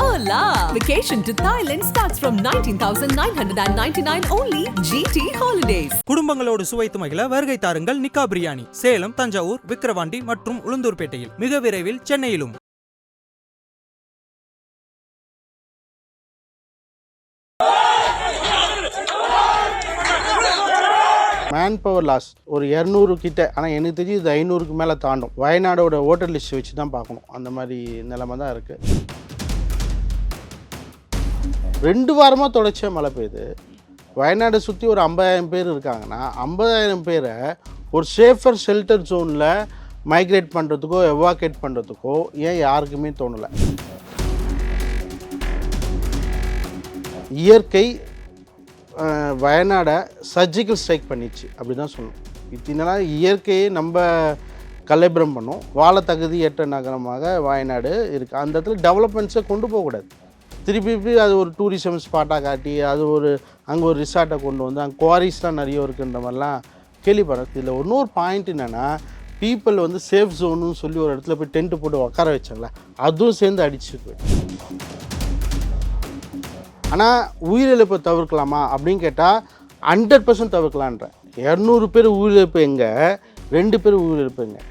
Hola! Vacation to Thailand starts from 19,999 only. GT Holidays. குடும்பங்களோடு சுவைத்து மகிழ வருகை தாருங்கள் நிக்கா பிரியாணி. சேலம், தஞ்சாவூர், விக்கிரவாண்டி மற்றும் உளுந்தூர்பேட்டையில். மிக விரைவில் சென்னையிலும். மேன் பவர் லாஸ் ஒரு 200 கிட்ட, ஆனால் எனக்கு தெரிஞ்சு இது 500க்கு மேலே தாண்டும். வயநாடோட ஓட்டர் லிஸ்ட் வச்சு தான் பார்க்கணும். அந்த மாதிரி நிலைமை தான் இருக்குது. 2 வாரமாக தொடர்ச்சியாக மழை பெய்யுது. வயநாடை சுற்றி ஒரு 50,000 பேர் இருக்காங்கன்னா 50,000 பேரை ஒரு சேஃபர் ஷெல்டர் ஜோனில் மைக்ரேட் பண்ணுறதுக்கோ எவாக்கேட் பண்ணுறதுக்கோ ஏன் யாருக்குமே தோணலை? இயற்கை வயநாடை சர்ஜிக்கல் ஸ்ட்ரைக் பண்ணிச்சு அப்படி தான் சொல்லணும். இதனால் இயற்கையை நம்ம கலைபுரம் பண்ணோம். வாழ தகுதியற்ற நகரமாக வயநாடு இருக்குது. அந்த இடத்துல டெவலப்மெண்ட்ஸை கொண்டு போகக்கூடாது. திருப்பி அது ஒரு டூரிசம் ஸ்பாட்டாக காட்டி அது அங்கே ஒரு ரிசார்ட்டை கொண்டு வந்து அங்கே குவாரிஸ்லாம் நிறைய இருக்குன்ற மாதிரிலாம் கேள்விப்படுறேன். இதில் இன்னொரு பாயிண்ட் என்னென்னா, பீப்புள் வந்து சேஃப் ஜோனுன்னு சொல்லி ஒரு இடத்துல போய் டென்ட்டு போட்டு உட்கார வச்சாங்களே, அதுவும் சேர்ந்து அடிச்சுட்டு போயிட்டு. ஆனால் உயிரிழப்பை தவிர்க்கலாமா அப்படின்னு கேட்டால் 100% தவிர்க்கலான்றேன். 200 பேர் உயிரிழப்பு எங்கே, 2 பேர் உயிரிழப்பு எங்கே?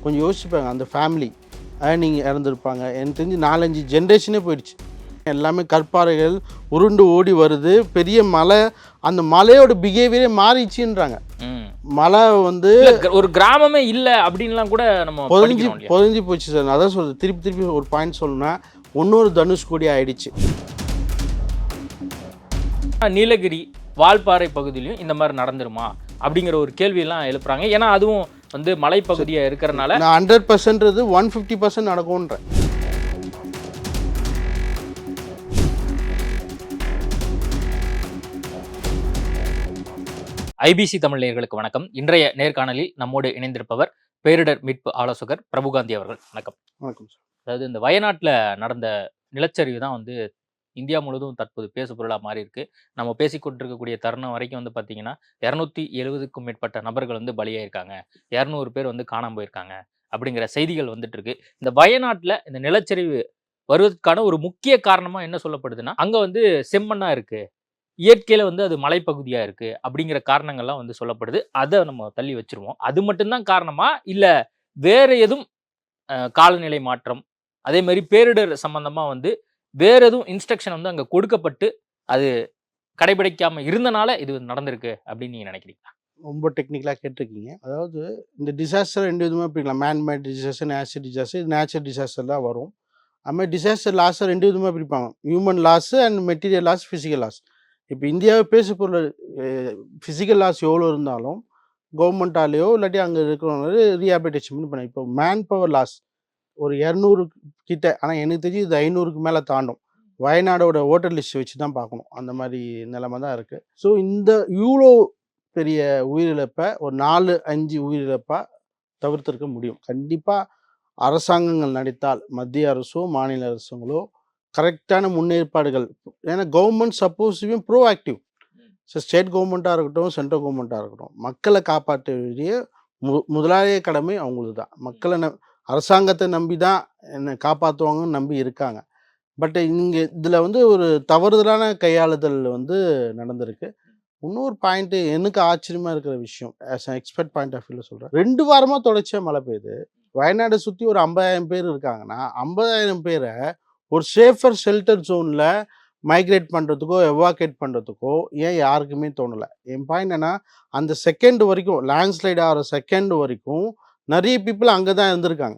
கொஞ்சம் யோசிச்சுப்பாங்க. அந்த ஃபேமிலி நீங்கள் இறந்துருப்பாங்க. எனக்கு தெரிஞ்சு 4-5 ஜென்ரேஷனே போயிடுச்சு. எல்லாமே கற்பாறைகள் உருண்டு ஓடி வருது. பெரிய மலை, அந்த மலையோட பிஹேவியரே மாறிடுச்சுன்றாங்க. மலை வந்து ஒரு கிராமமே இல்லை அப்படின்லாம் கூட நம்ம பொதிஞ்சு போச்சு சார். அதான் சொல்கிறது. திருப்பி ஒரு பாயிண்ட் சொல்லணும்னா, இன்னொரு தனுஷ்கோடி ஆயிடுச்சு. நீலகிரி வால்பாறை பகுதியிலையும் இந்த மாதிரி நடந்துருமா அப்படிங்கிற ஒரு கேள்வியெல்லாம் எழுப்புறாங்க. ஏன்னா அதுவும் வந்து மலைப்பகுதியாக இருக்கிறனால நான் 100% 150% நடக்கும்ன்றேன். ஐபிசி தமிழ் நேயர்களுக்கு வணக்கம். இன்றைய நேர்காணலில் நம்மோடு இணைந்திருப்பவர் பேரிடர் மீட்பு ஆலோசகர் பிரபுகாந்தி அவர்கள். வணக்கம். வணக்கம் சார். அதாவது இந்த வயநாட்டில் நடந்த நிலச்சரிவு தான் வந்து இந்தியா முழுவதும் தற்போது பேசு பொருளாக மாறி இருக்கு. நம்ம பேசிக்கொண்டிருக்கக்கூடிய தருணம் வரைக்கும் வந்து பார்த்தீங்கன்னா 270க்கும் மேற்பட்ட நபர்கள் வந்து பலியாயிருக்காங்க, 200 பேர் வந்து காணாமல் போயிருக்காங்க அப்படிங்கிற செய்திகள் வந்துட்டு இருக்கு. இந்த வயநாட்டில் இந்த நிலச்சரிவு வருவதற்கான ஒரு முக்கிய காரணமாக என்ன சொல்லப்படுதுன்னா, அங்கே வந்து செம்மண்ணா இருக்கு, இயற்கையில வந்து அது மலைப்பகுதியாக இருக்கு அப்படிங்கிற காரணங்கள்லாம் வந்து சொல்லப்படுது. அதை நம்ம தள்ளி வச்சிருவோம். அது மட்டும்தான் காரணமா, இல்லை வேற எதுவும் காலநிலை மாற்றம், அதே மாதிரி பேரிடர் சம்பந்தமா வந்து வேற எதுவும் இன்ஸ்ட்ரக்ஷன் வந்து அங்கே கொடுக்கப்பட்டு அது கடைபிடிக்காம இருந்தனால இது நடந்திருக்கு அப்படின்னு நீங்க நினைக்கிறீங்களா? ரொம்ப டெக்னிக்கலாக கேட்டிருக்கீங்க. அதாவது இந்த டிசாஸ்டர் 2 விதமாக பிரிக்கலாம். Manmade disaster, natural disaster. இது நேச்சுரல் டிசாஸ்டர் தான் வரும். அதுமாதிரி டிசாஸ்டர் லாஸை 2 விதமாக பிரிப்பாங்க. Human loss and material loss, physical loss. இப்போ இந்தியாவை பேச பொருள் ஃபிசிக்கல் லாஸ் எவ்வளோ இருந்தாலும் கவர்மெண்ட்டாலேயோ இல்லாட்டி அங்கே இருக்கிறவங்க ரீஹாபிலிட்டேஷன் பண்ண. இப்போ மேன் பவர் லாஸ் ஒரு 200 கிட்ட, ஆனால் எனக்கு தெரிஞ்சு இது 500க்கு மேலே தாண்டும். வயநாடோட ஓட்டர் லிஸ்ட் வச்சு தான் பார்க்கணும். அந்த மாதிரி நிலைமை தான் இருக்குது. ஸோ இந்த இவ்வளோ பெரிய உயிரிழப்பை ஒரு 4-5 உயிரிழப்பாக தவிர்த்திருக்க முடியும். கண்டிப்பாக அரசாங்கங்கள் நடித்தால், மத்திய அரசோ மாநில அரசுங்களோ கரெக்டான முன்னேற்பாடுகள். ஏன்னா government suppose proactive. So state கவர்மெண்ட்டாக இருக்கட்டும், சென்ட்ரல் கவர்மெண்ட்டாக இருக்கட்டும், மக்களை காப்பாற்ற வேண்டிய முதலாளிய கடமை அவங்களுக்கு தான். மக்களை அரசாங்கத்தை நம்பி தான் என்னை காப்பாற்றுவாங்கன்னு நம்பி இருக்காங்க. பட் இங்கே இதில் வந்து ஒரு தவறுதலான கையாளுதல் வந்து நடந்திருக்கு. இன்னொரு பாயிண்ட்டு எனக்கு ஆச்சரியமாக இருக்கிற விஷயம், as an expert point of வியூவில் சொல்கிறேன். 2 வாரமாக தொடர்ச்சியாக மழை பெய்யுது. வயநாடை சுற்றி ஒரு 50,000 பேர் இருக்காங்கன்னா 50,000 பேரை ஒரு சேஃபர் ஷெல்டர் ஜோனில் மைக்ரேட் பண்ணுறதுக்கோ எவாக்கேட் பண்ணுறதுக்கோ ஏன் யாருக்குமே தோணலை? என் பாயிண்ட் என்னன்னா, அந்த செகண்ட் வரைக்கும், லேண்ட்ஸ்லைட் ஆகிற செகண்ட் வரைக்கும் நிறைய பீப்புள் அங்கே தான் இருந்திருக்காங்க.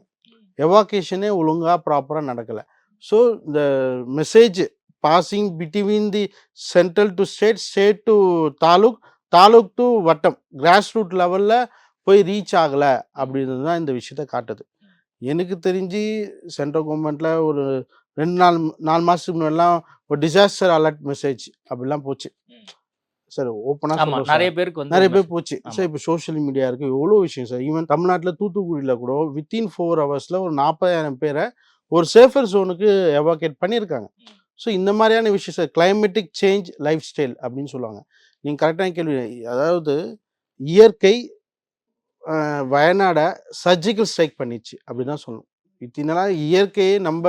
எவாகேஷனே ஒழுங்காக ப்ராப்பராக நடக்கலை. ஸோ இந்த message passing between the central to state, state to taluk, taluk to வட்டம், கிராஸ் ரூட் லெவலில் போய் ரீச் ஆகலை அப்படின்றது தான் இந்த விஷயத்தை காட்டுது. எனக்கு தெரிஞ்சு சென்ட்ரல் கவர்மெண்ட்டில் ஒரு 4 மாதத்துக்கு முன்னாடிலாம் ஒரு டிசாஸ்டர் அலர்ட் மெசேஜ் அப்படிலாம் போச்சு சார். ஓப்பனாக நிறைய பேர் போச்சு சார். இப்போ சோஷியல் மீடியா இருக்குது, எவ்வளோ விஷயம் சார். ஈவன் தமிழ்நாட்டில் தூத்துக்குடியில் கூட வித்தின் 4 ஹவர்ஸில் ஒரு 40,000 பேரை ஒரு சேஃபர் ஜோனுக்கு எவாக்கேட் பண்ணியிருக்காங்க. ஸோ இந்த மாதிரியான விஷயம் sir. Climatic change, life style அப்படின்னு சொல்லுவாங்க. நீங்கள் கரெக்டான கேள்வி. அதாவது இயற்கை வயநாடை சர்ஜிக்கல் ஸ்ட்ரைக் பண்ணிச்சு அப்படி தான் சொல்லணும். இதனால இயற்கையை நம்ம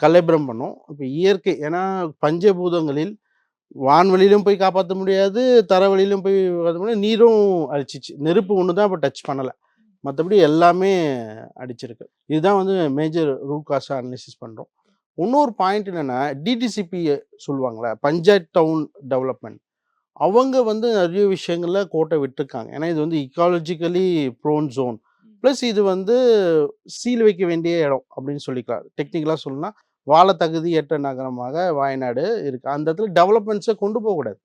கலெபரம் பண்ணோம். இப்போ இயற்கை ஏன்னா பஞ்சபூதங்களில் வான்வெளியிலும் போய் காப்பாற்ற முடியாது, தரவழியிலும் போய் காப்பாற்ற முடியாது, நீரும் அழிச்சிச்சு. நெருப்பு ஒன்று தான் இப்போ டச் பண்ணலை, மற்றபடி எல்லாமே அடிச்சிருக்கு. இதுதான் வந்து மேஜர் ரூட் காஸாக அனலிசிஸ் பண்ணுறோம். இன்னொரு பாயிண்ட் என்னென்னா, டிடிசிபி சொல்லுவாங்களே, பஞ்சாயத்து டவுன் டெவலப்மெண்ட், அவங்க வந்து நிறைய விஷயங்களில் கோட்டை விட்டுருக்காங்க. ஏன்னா இது வந்து இக்காலஜிக்கலி ப்ரோன் ஜோன், ப்ளஸ் இது வந்து சீல் வைக்க வேண்டிய இடம் அப்படின்னு சொல்லிக்கலாம். டெக்னிக்கலாக சொல்லணும்னா வாழ தகுதி ஏற்ற நகரமாக வயநாடு இருக்குது. அந்த இடத்துல டெவலப்மெண்ட்ஸை கொண்டு போகக்கூடாது.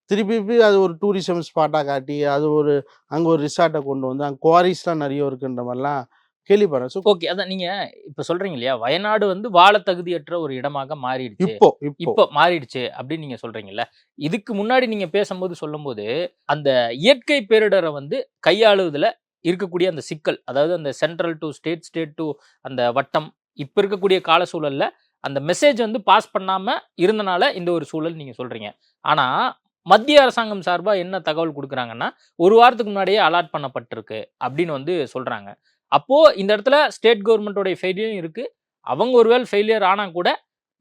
திருப்பி அது ஒரு டூரிசம் ஸ்பாட்டாக காட்டி அது ஒரு அங்கே ஒரு ரிசார்ட்டை கொண்டு வந்து அங்கே குவாரிஸ்லாம் நிறைய இருக்குன்ற மாதிரிலாம் கேள்விப்படுறேன். ஸோ ஓகே, அதான் நீங்க இப்ப சொல்றீங்க இல்லையா, வயநாடு வந்து வாழ தகுதியற்ற ஒரு இடமாக மாறிடுச்சு, இப்போ மாறிடுச்சு அப்படின்னு நீங்க சொல்றீங்கல்ல. இதுக்கு முன்னாடி நீங்க பேசும்போது சொல்லும்போது அந்த இயற்கை பேரிடரை வந்து கையாளுவதுல இருக்கக்கூடிய அந்த சிக்கல், அதாவது அந்த central to state, state to அந்த வட்டம், இப்ப இருக்கக்கூடிய கால சூழல்ல அந்த மெசேஜ் வந்து பாஸ் பண்ணாம இருந்தனால இந்த ஒரு சூழல் நீங்க சொல்றீங்க. ஆனா மத்திய அரசாங்கம் சார்பா என்ன தகவல் கொடுக்குறாங்கன்னா, ஒரு வாரத்துக்கு முன்னாடியே அலாட் பண்ணப்பட்டிருக்கு அப்படின்னு வந்து சொல்றாங்க. அப்போ இந்த இடத்துல ஸ்டேட் கவர்மெண்ட்டோடைய ஃபெயிலியரும் இருக்கு. அவங்க ஒருவேளை ஃபெயிலியர் ஆனா கூட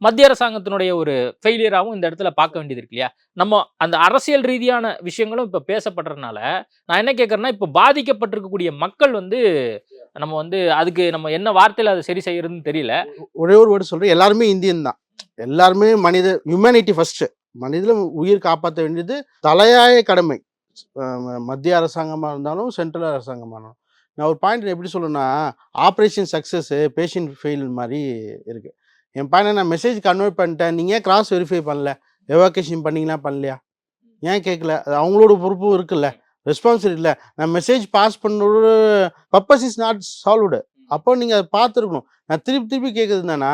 மத்திய அரசாங்கத்தினுடைய ஒரு ஃபெயிலியராகவும் இந்த இடத்துல பார்க்க வேண்டியது இருக்கு இல்லையா? நம்ம அந்த அரசியல் ரீதியான விஷயங்களும் இப்போ பேசப்படுறதுனால நான் என்ன கேட்குறேன்னா, இப்போ பாதிக்கப்பட்டிருக்கக்கூடிய மக்கள் வந்து நம்ம வந்து அதுக்கு நம்ம என்ன வார்த்தையில் அதை சரி செய்யறதுன்னு தெரியல. ஒரே ஒரு வேர்டு சொல்கிறேன், எல்லாருமே இந்தியன் தான், எல்லாருமே மனித ஹியூமனிட்டி ஃபஸ்ட்டு, மனிதன உயிர் காப்பாற்ற வேண்டியது தலையாய கடமை, மத்திய அரசாங்கமாக இருந்தாலும் சென்ட்ரல் அரசாங்கமாக இருந்தாலும். நான் ஒரு பாயிண்ட் எப்படி சொல்லணும்னா, ஆப்ரேஷன் சக்ஸஸ்ஸு பேஷண்ட் ஃபெயில் மாதிரி இருக்குது. என் பையனை நான் மெசேஜ் கன்வெர்ட் பண்ணிட்டேன், நீங்கள் ஏன் கிராஸ் வெரிஃபை பண்ணல, எவாக்குவேஷன் பண்ணிங்களா பண்ணலையா, ஏன் கேட்கல, அது அவங்களோட பொறுப்பும் இருக்குல்ல, ரெஸ்பான்சிபிலிட்டி இல்லை. நான் மெசேஜ் பாஸ் பண்ணோட பர்பஸ் இஸ் நாட் சால்வ்டு. அப்போ நீங்கள் அதை பார்த்துருக்கணும். நான் திருப்பி கேட்குறது என்னன்னா,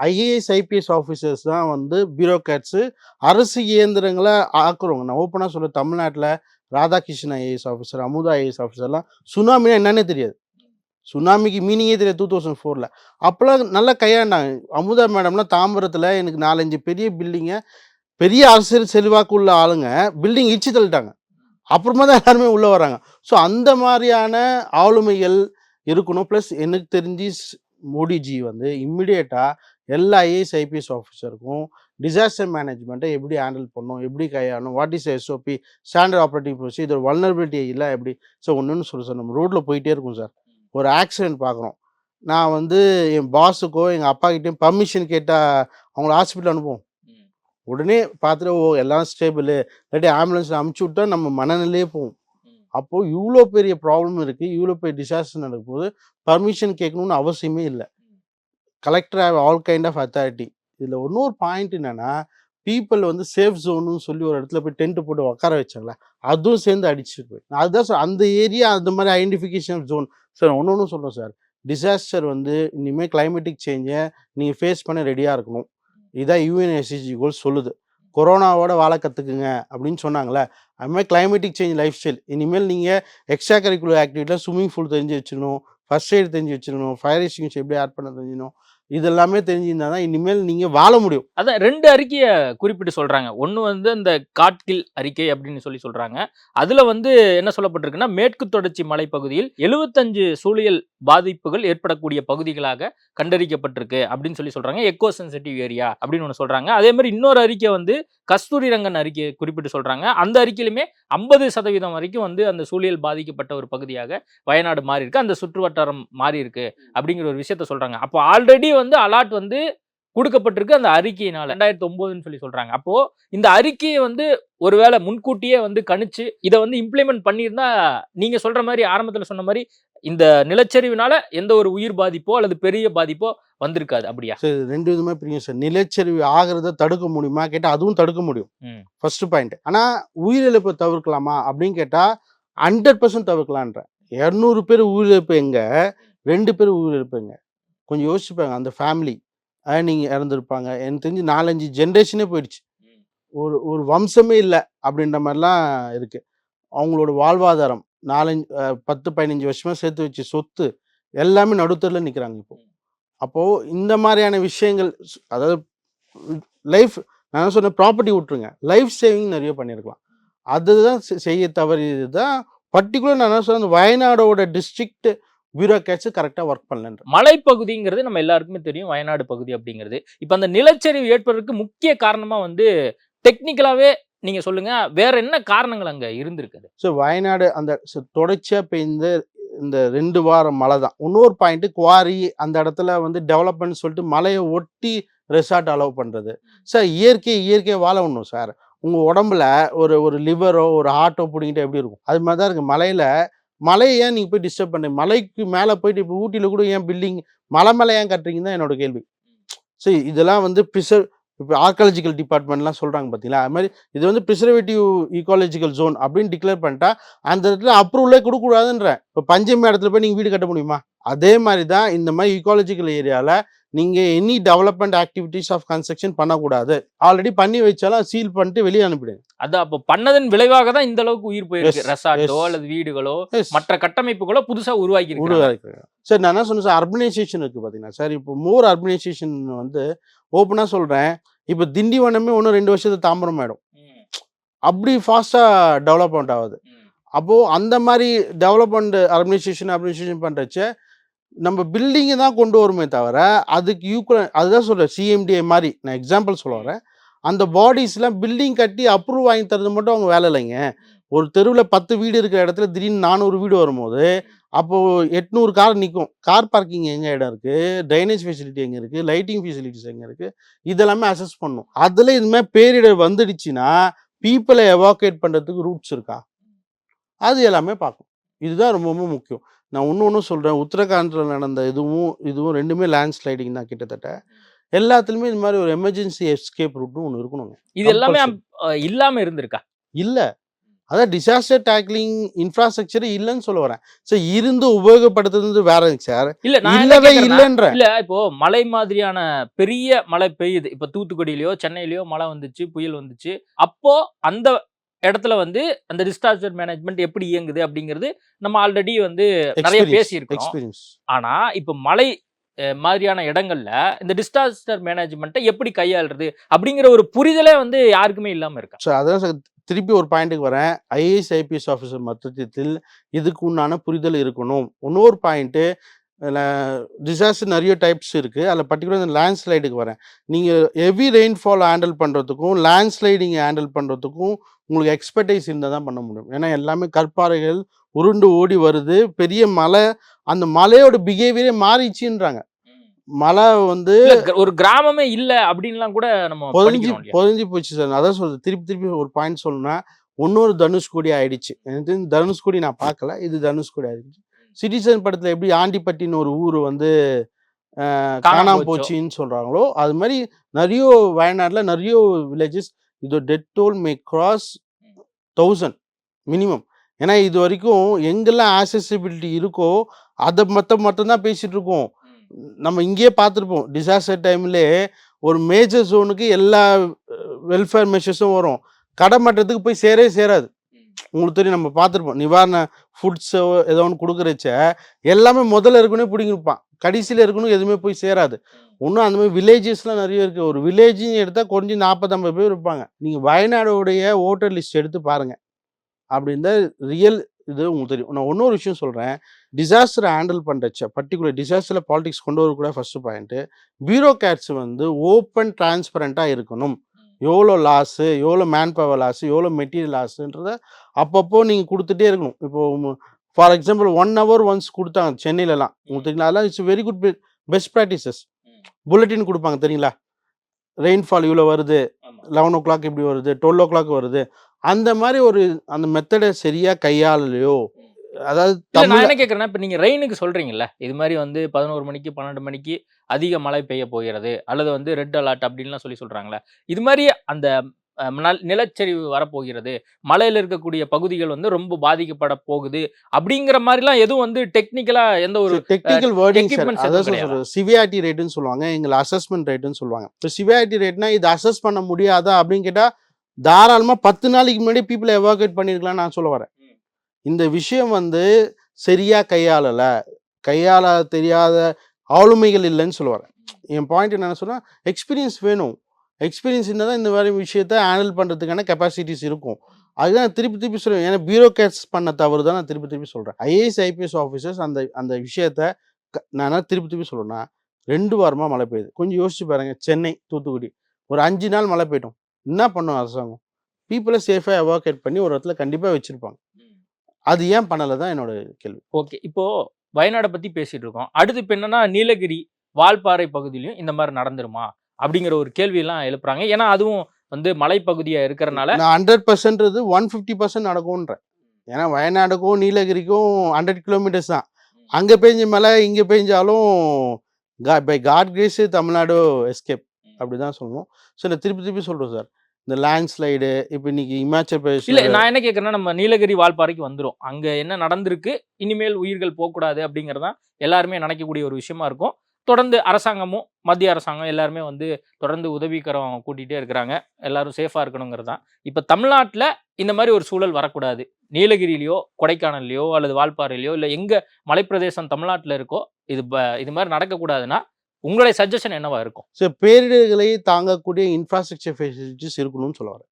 ஐஏஎஸ் ஐபிஎஸ் ஆஃபீஸர்ஸ் தான் வந்து பியூரோக்ராட்ஸு, அரசு இயந்திரங்களை ஆக்குறவங்க. நான் ஓப்பனாக சொல்ல, தமிழ்நாட்டில் Radhakrishnan IAS officer, Amudha IAS ஆஃபீஸர்லாம் சுனாமினா என்னன்னே தெரியாது, சுனாமிக்கு மீனிங்கே தெரியாது 2004. அப்போல்லாம் நல்லா கையாண்டாங்க. அமுதா மேடம்லாம் தாம்பரத்தில் எனக்கு 4-5 பெரிய பில்டிங்கை, பெரிய அரசியல் செல்வாக்கு உள்ள ஆளுங்க பில்டிங் இடிச்சு தள்ளிட்டாங்க, அப்புறமா தான் எல்லாருமே உள்ளே வராங்க. ஸோ அந்த மாதிரியான ஆளுமைகள் இருக்கணும். ப்ளஸ் எனக்கு தெரிஞ்சு மோடிஜி வந்து இம்மிடியேட்டாக எல்லா ஐஏஎஸ் ஐபிஎஸ் ஆஃபீஸருக்கும் டிசாஸ்டர் மேனேஜ்மெண்ட்டை எப்படி ஹேண்டில் பண்ணணும், எப்படி கையாளணும், what is SOP, standard operating procedure, இது ஒரு வல்னரபிலிட்டி இல்லை எப்படி. ஸோ ஒன்றுன்னு சொல்ல சார், நம்ம ரோட்டில் போயிட்டே இருக்கும் சார், ஒரு ஆக்சிடென்ட் பார்க்குறோம், நான் வந்து என் பாஸுக்கோ எங்கள் அப்பாக்கிட்டையும் பர்மிஷன் கேட்டால் அவங்கள ஹாஸ்பிட்டல் அனுப்புவோம். உடனே பார்த்துட்டு எல்லாம் ஸ்டேபிள், இல்லாட்டி ஆம்புலன்ஸில் அமுச்சு விட்டா நம்ம மனநிலையே போகும். அப்போது இவ்வளோ பெரிய ப்ராப்ளம் இருக்குது, இவ்வளோ பெரிய டிசாஸ்டர் நடக்கும்போது பர்மிஷன் கேட்கணுன்னு அவசியமே இல்லை. Collector have all kind of authority. இதில் இன்னொரு பாயிண்ட் என்னென்னா, பீப்புள் வந்து சேஃப் ஜோனுன்னு சொல்லி ஒரு இடத்துல போய் டென்ட்டு போட்டு உட்கார வச்சாங்களே, அதுவும் சேர்ந்து அடிச்சுட்டு போய், அதுதான் சார் அந்த ஏரியா அந்த மாதிரி ஐடென்டிஃபிகேஷன் ஜோன். சார் ஒன்று சொல்கிறோம் சார், டிசாஸ்டர் வந்து இனிமேல் கிளைமேட்டிக் சேஞ்சை நீங்கள் ஃபேஸ் பண்ண ரெடியாக இருக்கணும். இதான் யுஎன்எஸ்சிஜி கோல் சொல்லுது. கொரோனாவோட வாழ கற்றுக்குங்க அப்படின்னு சொன்னாங்களே, அதுமாதிரி கிளைமேட்டிக் சேஞ்ச் லைஃப் ஸ்டைல். இனிமேல் நீங்கள் எக்ஸ்ட்ரா கரிக்குலர் ஆக்டிவிட்டியில் ஸ்விம்மிங் பூல் தெரிஞ்சு வச்சுக்கணும், ஃபர்ஸ்ட் எய்ட் தெரிஞ்சு வச்சுக்கணும், ஃபயர் எக்ஸ்டிங்யூஷர் எப்படி ஆட் பண்ண தெரிஞ்சிடணும், இதெல்லாமே தெரிஞ்சிருந்தா தான் இனிமேல் நீங்கள் வாழ முடியும். அதான் 2 அறிக்கையை குறிப்பிட்டு சொல்கிறாங்க. ஒன்று வந்து அந்த காட்கில் அறிக்கை அப்படின்னு சொல்கிறாங்க. அதில் வந்து என்ன சொல்லப்பட்டிருக்குன்னா, மேற்கு தொடர்ச்சி மலைப்பகுதியில் 75 சூழியல் பாதிப்புகள் ஏற்படக்கூடிய பகுதிகளாக கண்டறிக்கப்பட்டிருக்கு அப்படின்னு சொல்கிறாங்க. எக்கோ சென்சிட்டிவ் ஏரியா அப்படின்னு ஒன்று சொல்கிறாங்க. அதே மாதிரி இன்னொரு அறிக்கை வந்து கஸ்தூரி ரங்கன் அறிக்கையை குறிப்பிட்டு சொல்கிறாங்க. அந்த அறிக்கையிலுமே 50% வரைக்கும் வந்து அந்த சூழியல் பாதிக்கப்பட்ட ஒரு பகுதியாக வயநாடு மாறி இருக்கு, அந்த சுற்று வட்டாரம் மாறி இருக்கு அப்படிங்கிற ஒரு விஷயத்த சொல்கிறாங்க. அப்போ ஆல்ரெடி வந்து அலாட் வந்து கொடுக்கப்பட்டிருக்கு அந்த அறிக்கையினால 2009 சொல்றாங்க. அப்போ இந்த அறிக்கையை வந்து ஒருவேளை முன்கூட்டியே வந்து கணிச்சு இதை வந்து இம்ப்ளிமெண்ட் பண்ணியிருந்தா, நீங்க சொல்ற மாதிரி ஆரம்பத்தில் சொன்ன மாதிரி இந்த நிலச்சரிவுனால எந்த ஒரு உயிர் பாதிப்போ அல்லது பெரிய பாதிப்போ வந்திருக்காது. அப்படியா சார்? 2 விதமா பிரியும் சார். நிலச்சரிவு ஆகிறத தடுக்க முடியுமா கேட்டா அதுவும் தடுக்க முடியும், ஃபர்ஸ்ட் பாயிண்ட். ஆனா உயிரிழப்பை தவிர்க்கலாமா அப்படின்னு கேட்டா 100% தவிர்க்கலான்ற. 200 பேர் உயிரிழப்பு எங்க, 2 பேர் உயிரிழப்பு எங்க, கொஞ்சம் யோசிச்சுப்பாங்க. அந்த ஃபேமிலி நீங்கள் இறந்துருப்பாங்க, எனக்கு தெரிஞ்சு 4-5 ஜென்ரேஷனே போயிடுச்சு, ஒரு வம்சமே இல்லை அப்படின்ற மாதிரிலாம் இருக்கு. அவங்களோட வாழ்வாதாரம் 10-15 வருஷமாக சேர்த்து வச்சு சொத்து எல்லாமே நடுத்தரில் நிற்கிறாங்க இப்போ. அப்போது இந்த மாதிரியான விஷயங்கள், அதாவது லைஃப், நான் சொன்ன ப்ராப்பர்ட்டி விட்டுருங்க, லைஃப் சேவிங் நிறைய பண்ணியிருக்கலாம். அதுதான் செய்ய தவறியது தான். பர்டிகுலர் நான் சொன்ன வயநாடோட டிஸ்ட்ரிக்ட் பியூரோக்ராட்ஸ் கரெக்டாக ஒர்க் பண்ணலன்ற. மலைப்பகுதிங்கிறது நம்ம எல்லாருக்குமே தெரியும், வயநாடு பகுதி அப்படிங்கிறது. இப்போ அந்த நிலச்சரிவு ஏற்படுறதுக்கு முக்கிய காரணமா வந்து டெக்னிக்கலாவே நீங்க சொல்லுங்க, வேற என்ன காரணங்கள் அங்க இருந்திருக்குது? ஸோ வயநாடு அந்த தொடர்ச்சியாக பெய்ந்த இந்த 2 வாரம் மழை தான். இன்னொரு பாயிண்ட் குவாரி அந்த இடத்துல வந்து டெவலப்மெண்ட் சொல்லிட்டு மலையை ஒட்டி ரெசார்ட் அலோவ் பண்ணுறது. சார் இயற்கையை வாழ விடணும் சார். உங்கள் உடம்புல ஒரு லிவரோ ஒரு ஹார்ட்டோ பிடிங்கிட்டு எப்படி இருக்கும்? அது மாதிரி தான் இருக்குது. மலையை ஏன் நீங்கள் போய் டிஸ்டர்ப் பண்ணுறீங்க? மலைக்கு மேலே போயிட்டு இப்போ ஊட்டியில் கூட ஏன் பில்டிங் மலை மேலே ஏன் கட்டுறீங்கன்னு தான் என்னோட கேள்வி. சரி, இதெல்லாம் வந்து இப்போ ஆர்காலஜிக்கல் டிபார்ட்மெண்ட்லாம் சொல்கிறாங்க பார்த்தீங்களா, அது மாதிரி இது வந்து ப்ரிசர்வேட்டிவ் ஈகாலஜிக்கல் ஜோன் அப்படின்னு டிக்ளேர் பண்ணிட்டா அந்த இடத்துல அப்ரூவலே கொடுக்கக்கூடாதுன்ற. இப்போ பஞ்சமி இடத்துல போய் நீங்கள் வீடு கட்ட முடியுமா? அதே மாதிரி தான் இந்த மாதிரி ஈகாலஜிக்கல் ஏரியாவில் நீங்கள் any development activities of construction பண்ணக்கூடாது. ஆல்ரெடி பண்ணி வச்சாலும் சீல் பண்ணிட்டு வெளியே அனுப்பிடுங்க. அதான் அப்போ பண்ணதன் விளைவாக தான் இந்த அளவுக்கு உயிர் போயிருக்கு. ரெசார்ட்டோ அல்லது வீடுகளோ மற்ற கட்டமைப்புகளோ புதுசாக உருவாக்கி. சார் நான் என்ன சொன்னேன் சார், அர்பனைசேஷன் இருக்குது பார்த்தீங்கன்னா சார். இப்போ மோர் அர்பனைசேஷன் வந்து ஓப்பனாக சொல்கிறேன், இப்போ திண்டிவனமே ஒன்றும் 2 வருஷத்துக்கு தாம்பரம் ஆகிடும். அப்படி ஃபாஸ்ட்டாக டெவலப்மெண்ட் ஆகுது. அப்போது அந்த மாதிரி டெவலப்மெண்ட் அர்பனைசேஷன் பண்ணுறச்ச நம்ம பில்டிங்கை தான் கொண்டு வருமே தவிர அதுக்கு அதுதான் சொல்கிறேன், சிஎம்டிஐ மாதிரி நான் எக்ஸாம்பிள் சொல்ல வரேன். அந்த பாடிஸ்லாம் பில்டிங் கட்டி அப்ரூவ் வாங்கி தரது மட்டும் அவங்க வேலை இல்லைங்க. ஒரு தெருவில் 10 வீடு இருக்கிற இடத்துல திடீர்னு 400 வீடு வரும்போது அப்போது 800 கார் நிற்கும். கார் பார்க்கிங் எங்கே இடம் இருக்குது, ட்ரைனேஜ் ஃபெசிலிட்டி எங்கே இருக்குது, லைட்டிங் ஃபெசிலிட்டிஸ் எங்கே இருக்குது, இதெல்லாமே அசஸ் பண்ணணும். அதில் இதுமாதிரி பேரிடர் வந்துடுச்சுன்னா பீப்புளை எவாக்குவேட் பண்ணுறதுக்கு ரூட்ஸ் இருக்கா, அது எல்லாமே பார்க்கணும். இதுதான் ரொம்ப ரொம்ப முக்கியம். நான் ஒன்று சொல்கிறேன், உத்தரகாண்டில் நடந்த இதுவும் ரெண்டுமே லேண்ட் ஸ்லைடிங் தான். கிட்டத்தட்ட எல்லாத்துலேயுமே இது மாதிரி ஒரு எமர்ஜென்சி எஸ்கேப் ரூட்னு ஒன்று இருக்கணுங்க. இது எல்லாமே இல்லாமல் இருந்திருக்கா? இல்லை, அதான் டிசாஸ்டர் டேக்லிங் இன்ஃப்ராஸ்ட்ரக்சர் இல்லைன்னு சொல்ல வரேன். ஸோ இருந்து உபயோகப்படுத்துறது வேற சார். இல்லவே இல்லைன்ற. இல்லை, இப்போ மழை மாதிரியான பெரிய மழை பெய்யுது, இப்போ தூத்துக்குடியிலையோ சென்னையிலையோ மழை வந்துச்சு, புயல் வந்துச்சு, அப்போ அந்த இடத்துல வந்து அந்த டிசாஸ்டர் மேனேஜ்மெண்ட் எப்படி இயங்குது அப்படிங்கிறது நம்ம ஆல்ரெடி வந்து நிறைய பேசியிருக்கோம். ஆனா இப்போ மழை மாதிரியான இடங்கள்ல இந்த டிசாஸ்டர் மேனேஜ்மெண்ட்டை எப்படி கையாளுறது அப்படிங்கிற ஒரு புரிதலே வந்து யாருக்குமே இல்லாம இருக்கா? ஸோ அதான் திருப்பி ஒரு பாயிண்ட்டுக்கு வரேன். ஐஏஎஸ் ஐபிஎஸ் ஆஃபீஸர் மொத்தத்தில் இதுக்கு உண்டான புரிதல் இருக்கணும். இன்னொரு பாயிண்ட்டு, டிசாஸ்டர் நிறைய டைப்ஸ் இருக்குது. அதில் பர்டிகுலர் இந்த லேண்ட் ஸ்லைடுக்கு வரேன். நீங்கள் ஹெவி ரெயின்ஃபால் ஹேண்டில் பண்ணுறதுக்கும் லேண்ட் ஸ்லைடிங் ஹேண்டில் பண்ணுறதுக்கும் உங்களுக்கு எக்ஸ்பர்டைஸ் இருந்தால் தான் பண்ண முடியும். ஏன்னா எல்லாமே கற்பாறைகள் உருண்டு ஓடி வருது, பெரிய மலை, அந்த மலையோட பிஹேவியரே மாறிச்சுன்றாங்க. மழை வந்து ஒரு கிராமமே இல்லை அப்படின்லாம் கூட நம்ம பொதிஞ்சு போச்சு சார். அதான் சொல்றது, திருப்பி ஒரு பாயிண்ட் சொல்லணும்னா இன்னொரு தனுஷ்கோடி ஆயிடுச்சு. எனக்கு தனுஷ்கோடி நான் பார்க்கல, இது தனுஷ்கோடி ஆயிடுச்சு. சிட்டிசன் படத்தில் எப்படி ஆண்டிப்பட்டின்னு ஒரு ஊர் வந்து காணாம போச்சுன்னு சொல்கிறாங்களோ, அது மாதிரி நிறைய வயநாட்டில் நிறைய வில்லேஜஸ் இது டெத் டோல் மே கிராஸ் 1000 மினிமம். ஏன்னா இது வரைக்கும் எங்கெல்லாம் ஆக்சசிபிலிட்டி இருக்கோ அதை மட்டும்தான் பேசிகிட்டு இருக்கோம். நம்ம இங்கேயே பார்த்துருப்போம், டிசாஸ்டர் டைம்லேயே ஒரு மேஜர் ஜோனுக்கு எல்லா வெல்ஃபேர் மெஷர்ஸும் வரும், கடமட்டத்துக்கு போய் சேராது. உங்களுக்கு தெரியும், நம்ம பார்த்துருப்போம், நிவாரண ஃபுட்ஸோ ஏதோ ஒன்று கொடுக்குறச்ச எல்லாமே முதல்ல இருக்கணும் பிடிங்கிருப்பான், கடைசியில் இருக்கணும் எதுவுமே போய் சேராது. இன்னும் அந்த மாதிரி வில்லேஜஸ்லாம் நிறைய இருக்குது. ஒரு வில்லேஜ்னு எடுத்தால் குறைஞ்சி 40-50 பேர் இருப்பாங்க. நீங்கள் வயநாடோடைய ஓட்டர் லிஸ்ட் எடுத்து பாருங்கள். அப்படி இருந்தால் ரியல் இது உங்களுக்கு தெரியும். நான் இன்னொரு விஷயம் சொல்கிறேன், டிசாஸ்டரை ஹேண்டில் பண்ணுறச்ச பர்டிகுலர் டிசாஸ்டரில் பாலிடிக்ஸ் கொண்டு வரக்கூட ஃபஸ்ட்டு பாயிண்ட்டு, பியூரோக்ராட்ஸ் வந்து ஓப்பன் டிரான்ஸ்பரண்ட்டாக இருக்கணும். எவ்வளோ லாஸு, எவ்வளோ மேன் பவர் லாஸு, எவ்வளோ மெட்டீரியல் லாஸுன்றத அப்பப்போ நீங்கள் கொடுத்துட்டே இருக்கணும். இப்போது ஃபார் எக்ஸாம்பிள் 1 hour ஒன்ஸ் கொடுத்தாங்க சென்னையிலலாம், உங்களுக்கு தெரியுங்களா, அதெல்லாம் it's very good best practices. Bulletin கொடுப்பாங்க தெரியுங்களா, ரெயின்ஃபால் இவ்வளோ வருது, 11 o'clock இப்படி வருது, 12 o'clock வருது. அந்த மாதிரி அந்த மெத்தடை சரியாக கையாளலையோ, அதாவது நான் என்ன கேட்குறேன்னா, இப்போ நீங்கள் ரெயினுக்கு சொல்கிறீங்கல்ல, இது மாதிரி வந்து 11 மணிக்கு 12 மணிக்கு அதிக மழை பெய்ய போகிறது, அல்லது வந்து ரெட் அலர்ட் அப்படின்லாம் சொல்கிறாங்களே, இது மாதிரி அந்த நிலச்சரிவு வரப்போகிறது, மலையில் இருக்கக்கூடிய பகுதிகள் வந்து ரொம்ப பாதிக்கப்பட போகுது அப்படிங்கிற மாதிரிலாம் எதுவும் வந்து டெக்னிக்கலாக எந்த ஒரு டெக்னிக்கல் வேர்டிங் சிவியாரிட்டி ரேட்டுன்னு சொல்லுவாங்க, எங்களை அசஸ்மெண்ட் ரேட்டுன்னு சொல்லுவாங்க. இப்போ சிவியாரிட்டி ரேட்னா இது அசஸ் பண்ண முடியாதா அப்படின்னு கேட்டால் தாராளமாக 10 நாளைக்கு முன்னாடி பீப்புளை எவாக்குவேட் பண்ணியிருக்கலாம் நான் சொல்ல வரேன். இந்த விஷயம் வந்து சரியாக கையாள தெரியாத ஆளுமைகள் இல்லைன்னு சொல்ல வரேன். என் பாயிண்ட் என்னென்ன சொன்னால், எக்ஸ்பீரியன்ஸ் வேணும். எக்ஸ்பீரியன்ஸ் இருந்தால் தான் இந்த மாதிரி விஷயத்தை ஹேண்டில் பண்ணுறதுக்கான கெப்பாசிட்டிஸ் இருக்கும். அதுதான் திருப்பி சொல்லுவேன். ஏன்னா பியூரோக்ராட்ஸ் பண்ண தவறு தான் நான் திருப்பி சொல்கிறேன். ஐஏஎஸ் ஐபிஎஸ் ஆஃபீஸர்ஸ் அந்த விஷயத்த நான் திருப்பி சொல்லணும்னா 2 வாரமாக மழை பெய்யுது. கொஞ்சம் யோசிச்சு பாருங்க. சென்னை, தூத்துக்குடி ஒரு 5 நாள் மழை பெய்யட்டும், என்ன பண்ணும் அரசாங்கம்? பீப்புளை சேஃபாக எவாக்குவேட் பண்ணி ஒரு இடத்துல கண்டிப்பாக வச்சுருப்பாங்க. அது ஏன் பண்ணலை தான் என்னோட கேள்வி. ஓகே, இப்போ வயநாடை பத்தி பேசிட்டு இருக்கோம். அடுத்து இப்போ என்னன்னா நீலகிரி, வால்பாறை பகுதியிலையும் இந்த மாதிரி நடந்துருமா அப்படிங்கிற ஒரு கேள்வி எல்லாம் எழுப்புறாங்க. ஏன்னா அதுவும் வந்து மலைப்பகுதியா இருக்கிறனால நான் 100% 150% நடக்கும்ன்றேன். ஏன்னா வயநாடுக்கும் நீலகிரிக்கும் 100 கிலோமீட்டர்ஸ் தான். அங்கே பெஞ்ச மழை இங்கே பெஞ்சாலும் by God grace Tamil Nadu escape அப்படி தான் சொல்லணும். ஸோ நான் திருப்பி சொல்கிறோம் சார். இந்த லேண்ட்ஸ்லைடு இப்போ இன்னைக்கு இமாச்சல் பிரதேஷ் இல்ல, நான் என்ன கேட்கறேன்னா நம்ம நீலகிரி வால்பாறைக்கு வந்துரும். அங்க என்ன நடந்திருக்கு, இனிமேல் உயிர்கள் போகக்கூடாது அப்படிங்கறதான் எல்லாருமே நினைக்கக்கூடிய ஒரு விஷயமா இருக்கும். தொடர்ந்து அரசாங்கமும் மத்திய அரசாங்கம் எல்லாருமே வந்து தொடர்ந்து உதவிக்கரம் கூட்டிகிட்டே இருக்கிறாங்க. எல்லாரும் சேஃபா இருக்கணுங்கிறது தான். இப்போ தமிழ்நாட்டில் இந்த மாதிரி ஒரு சூழல் வரக்கூடாது. நீலகிரியிலையோ கொடைக்கானல்லையோ அல்லது வால்பாறையிலையோ இல்லை எங்க மலைப்பிரதேசம் தமிழ்நாட்டில் இருக்கோ இது மாதிரி நடக்கக்கூடாதுன்னா உங்களுடைய சஜஷன் என்னவா இருக்கும்? ஸோ பேரிடர்களை தாங்கக்கூடிய இன்ஃப்ராஸ்ட்ரக்சர் ஃபெசிலிட்டிஸ் இருக்கணும்னு சொல்ல வரேன்.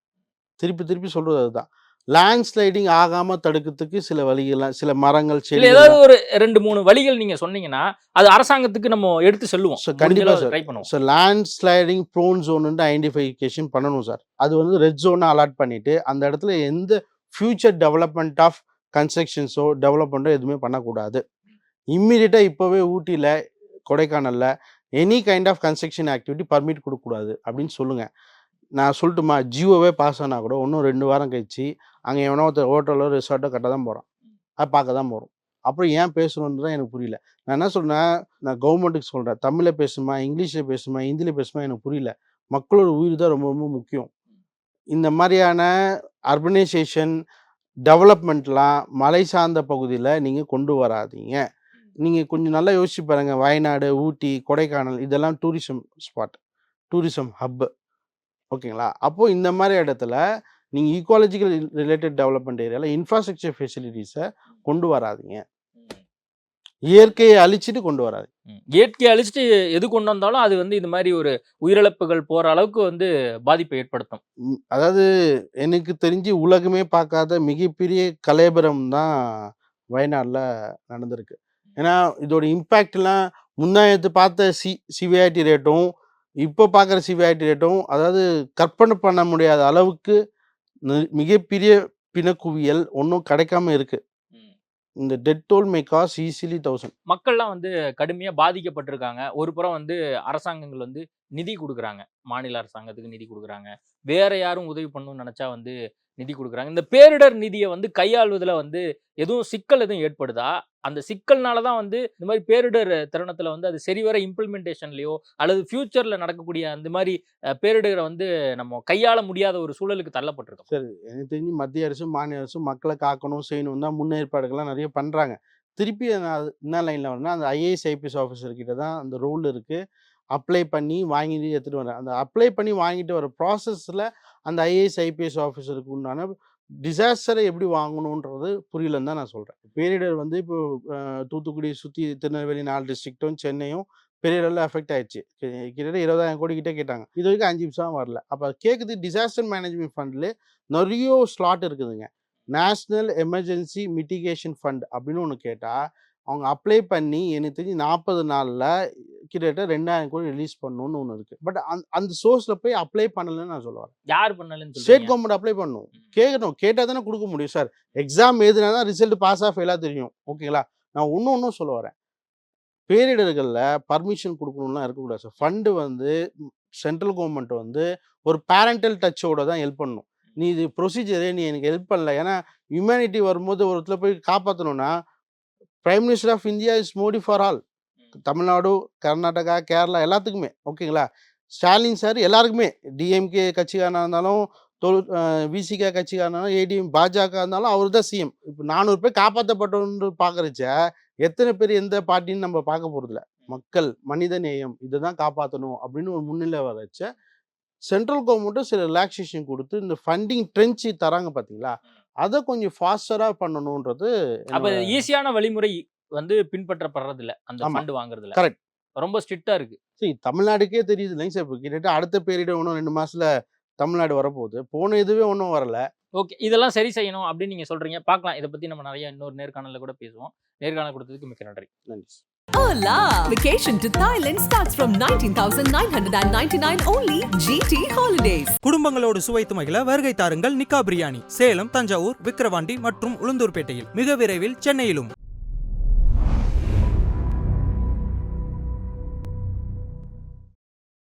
திருப்பி சொல்றது அதுதான். லேண்ட் ஸ்லைடிங் ஆகாம தடுக்கிறதுக்கு சில வழிகள்லாம், சில மரங்கள் இல்ல ஏதாவது ஒரு 2-3 வழிகள் நீங்க சொன்னீங்கன்னா அது அரசாங்கத்துக்கு நம்ம எடுத்து சொல்லுவோம். கண்டிப்பா சார் ட்ரை பண்ணுவோம். ஸோ லேண்ட் ஸ்லைடிங் ப்ரோன் ஜோன்னு ஐடென்டிஃபிகேஷன் பண்ணணும் சார். அது வந்து ரெட் ஜோனை அலாட் பண்ணிட்டு அந்த இடத்துல எந்த ஃபியூச்சர் டெவலப்மெண்ட் ஆஃப் கன்ஸ்ட்ரக்ஷன்ஸோ டெவலப்மெண்ட்டோ எதுவுமே பண்ணக்கூடாது. இம்மிடியட்டாக இப்போவே ஊட்டியில், கொடைக்கானலில் any kind of construction activity permit கொடுக்கக்கூடாது அப்படின்னு சொல்லுங்கள். நான் சொல்லட்டுமா, ஜியோவே பாஸ் ஆனால் கூட இன்னும் 2 வாரம் கழிச்சு அங்கே எவனோ ஒருத்தர் ஹோட்டலோ ரிசார்ட்டோ கட்ட தான் போகிறான். அது பார்க்க தான் போகிறோம். அப்புறம் ஏன் பேசணுன்னு தான் எனக்கு புரியல. நான் என்ன சொல்கிறேன், நான் கவர்மெண்ட்டுக்கு சொல்கிறேன், தமிழில் பேசுமா, இங்கிலீஷில் பேசுமா, ஹிந்தியில் பேசுமா எனக்கு புரியல. மக்களோட உயிர் தான் ரொம்ப முக்கியம். இந்த மாதிரியான அர்பனைசேஷன் டெவலப்மெண்ட்லாம் மலை சார்ந்த பகுதியில் நீங்கள் கொண்டு வராதீங்க. நீங்கள் கொஞ்சம் நல்லா யோசிச்சு பாருங்கள். வயநாடு, ஊட்டி, கொடைக்கானல் இதெல்லாம் டூரிசம் ஸ்பாட், டூரிசம் ஹப்பு, ஓகேங்களா? அப்போது இந்த மாதிரி இடத்துல நீங்கள் ஈக்காலஜிக்கல் ரிலேட்டட் டெவலப்மெண்ட் ஏரியாவில் இன்ஃப்ராஸ்ட்ரக்சர் ஃபெசிலிட்டிஸை கொண்டு வராதிங்க. இயற்கையை அழிச்சிட்டு கொண்டு வராது. இயற்கையை அழிச்சிட்டு எது கொண்டு வந்தாலும் அது வந்து இந்த மாதிரி ஒரு உயிரிழப்புகள் போகிற அளவுக்கு வந்து பாதிப்பை ஏற்படுத்தும். அதாவது எனக்கு தெரிஞ்சு உலகமே பார்க்காத மிகப்பெரிய கலேபரம் தான் வயநாட்டில் நடந்திருக்கு. ஏன்னா இதோட இம்பேக்ட்லாம் முன்னாயத்து பார்த்த சிவிஐடி ரேட்டும் இப்போ பார்க்குற சிவிஐடி ரேட்டும் அதாவது கற்பனை பண்ண முடியாத அளவுக்கு மிகப்பெரிய பிணக்குவியல் ஒன்றும் கிடைக்காம இருக்கு. இந்த டெட் டோல் மே காஸ்ட் ஈஸிலி 1000. மக்கள்லாம் வந்து கடுமையாக பாதிக்கப்பட்டிருக்காங்க. ஒரு புறம் வந்து அரசாங்கங்கள் வந்து நிதி கொடுக்குறாங்க, மாநில அரசாங்கத்துக்கு நிதி கொடுக்குறாங்க, வேற யாரும் உதவி பண்ணணும்னு நினைச்சா வந்து நிதி கொடுக்குறாங்க. இந்த பேரிடர் நிதியை வந்து கையாள்வதில் வந்து எதுவும் சிக்கல் எதுவும் ஏற்படுதா? அந்த சிக்கல்னால தான் வந்து இந்த மாதிரி பேரிடர் தருணத்தில் வந்து அது சரிவர இம்ப்ளிமெண்டேஷன்லையோ அல்லது ஃபியூச்சரில் நடக்கக்கூடிய அந்த மாதிரி பேரிடரை வந்து நம்ம கையாள முடியாத ஒரு சூழலுக்கு தள்ளப்பட்டிருக்கோம். சரி, எனக்கு தெரிஞ்சு மத்திய அரசும் மாநில அரசும் மக்களை காக்கணும் செய்யணும் தான் முன்னேற்பாடுகள்லாம் நிறைய பண்ணுறாங்க. திருப்பி நான் என்ன லைனில் வரேன்னா, அந்த ஐஏஎஸ் ஐபிஎஸ் ஆஃபீஸர்கிட்ட தான் அந்த ரோல் இருக்குது. அப்ளை பண்ணி வாங்கிட்டு எடுத்துகிட்டு வரேன். அந்த அப்ளை பண்ணி வாங்கிட்டு வர ப்ராசஸில் அந்த ஐஏஎஸ் ஐபிஎஸ் ஆஃபீஸருக்கு உண்டான டிசாஸ்டரை எப்படி வாங்கணுன்றது புரியலன்னு தான் நான் சொல்கிறேன். பேரிடர் வந்து இப்போ தூத்துக்குடி சுற்றி திருநெல்வேலி 4 டிஸ்ட்ரிக்ட்டும் சென்னையும் பேரிடரில் அஃபெக்ட் ஆயிடுச்சு. கிட்டத்தட்ட 20,000 கோடி கிட்டே கேட்டாங்க. இது வரைக்கும் 5 நிமிஷம் வரல. அப்போ கேட்குது டிசாஸ்டர் மேனேஜ்மெண்ட் ஃபண்டில் நிறைய ஸ்லாட் இருக்குதுங்க. நேஷ்னல் எமர்ஜென்சி மிட்டிகேஷன் ஃபண்ட் அப்படின்னு ஒன்று கேட்டால் அவங்க அப்ளை பண்ணி எனக்கு தெரிஞ்சு 40 நாளில் கிட்டத்தட்ட 2,000 கோடி ரிலீஸ் பண்ணணும்னு ஒன்று இருக்குது. பட் அந்த சோர்ஸில் போய் அப்ளை பண்ணலன்னு நான் சொல்லுவேன். யார் பண்ணலன்னு ஸ்டேட் கவர்மெண்ட் அப்ளை பண்ணணும். கேட்கணும், கேட்டால் தானே கொடுக்க முடியும் சார். எக்ஸாம் எழுதுனா தான் ரிசல்ட் பாஸ் ஆஃப் ஃபெயிலாக தெரியும். ஓகேங்களா? நான் ஒன்றும் சொல்ல வரேன். பேரிடர்களில் பர்மிஷன் கொடுக்கணும்லாம் இருக்கக்கூடாது சார். ஃபண்டு வந்து சென்ட்ரல் கவர்மெண்ட் வந்து ஒரு பேரண்டல் டச்சோட தான் ஹெல்ப் பண்ணணும். நீ இது ப்ரொசீஜரே நீ எனக்கு ஹெல்ப் பண்ணல. ஏன்னா ஹியூமனிட்டி வரும்போது ஒரு இடத்துல போய் காப்பாற்றணும்னா prime minister of India is Modi for all. Tamil Nadu, Karnataka, Kerala எல்லாத்துக்குமே, ஓகேங்களா? ஸ்டாலின் சார் எல்லாருக்குமே, டிஎம்கே கட்சிக்காரனாக இருந்தாலும் விசிகா கட்சிக்காரனாலும் ஏடிஎம் பாஜக இருந்தாலும் அவர் தான் சிஎம். இப்போ 400 பேர் காப்பாற்றப்பட்டோன்னு பார்க்குறச்ச எத்தனை பேர் எந்த பார்ட்டின்னு நம்ம பார்க்க போகிறதில்ல. மக்கள், மனித நேயம் இதை தான் காப்பாற்றணும் அப்படின்னு ஒரு முன்னிலை வரச்ச சென்ட்ரல் கவர்மெண்ட்டும் சில ரிலாக்ஸேஷன் கொடுத்து இந்த ஃபண்டிங் ட்ரென்ச்சு தராங்க பார்த்தீங்களா, அதை கொஞ்சம் ஃபாஸ்டராக பண்ணணுன்றது. அப்போ ஈஸியான வழிமுறை வந்து பின்பற்றப்படுறதில்ல அந்த ஃபண்டு வாங்குறதுல. கரெக்ட். ரொம்ப ஸ்ட்ரிக்ட்டா இருக்கு. சரி, தமிழ்நாடுக்கே தெரியுது இல்லைங்க சார். இப்போ கிட்டத்தட்ட அடுத்த பேரிட இன்னும் 2 மாசத்துல தமிழ்நாடு வரப்போகுது. போன இதுவே ஒன்றும் வரல. ஓகே. இதெல்லாம் சரி செய்யணும் அப்படின்னு நீங்க சொல்றீங்க. பார்க்கலாம். இத பத்தி நம்ம நெறைய இன்னொரு நேர்காணல்ல கூட பேசுவோம். நேர்காணல் கொடுத்ததுக்கு மிக்க நன்றி. நன்றி. Hola! Vacation to Thailand starts from 19,999 only. GT Holidays. குடும்பங்களோடு சுவைத்து மகிழ வருகை தாருங்கள் நிக்கா பிரியாணி. சேலம், தஞ்சாவூர், விக்கிரவாண்டி மற்றும் உளுந்தூர்பேட்டையில். மிக விரைவில் சென்னையிலும்.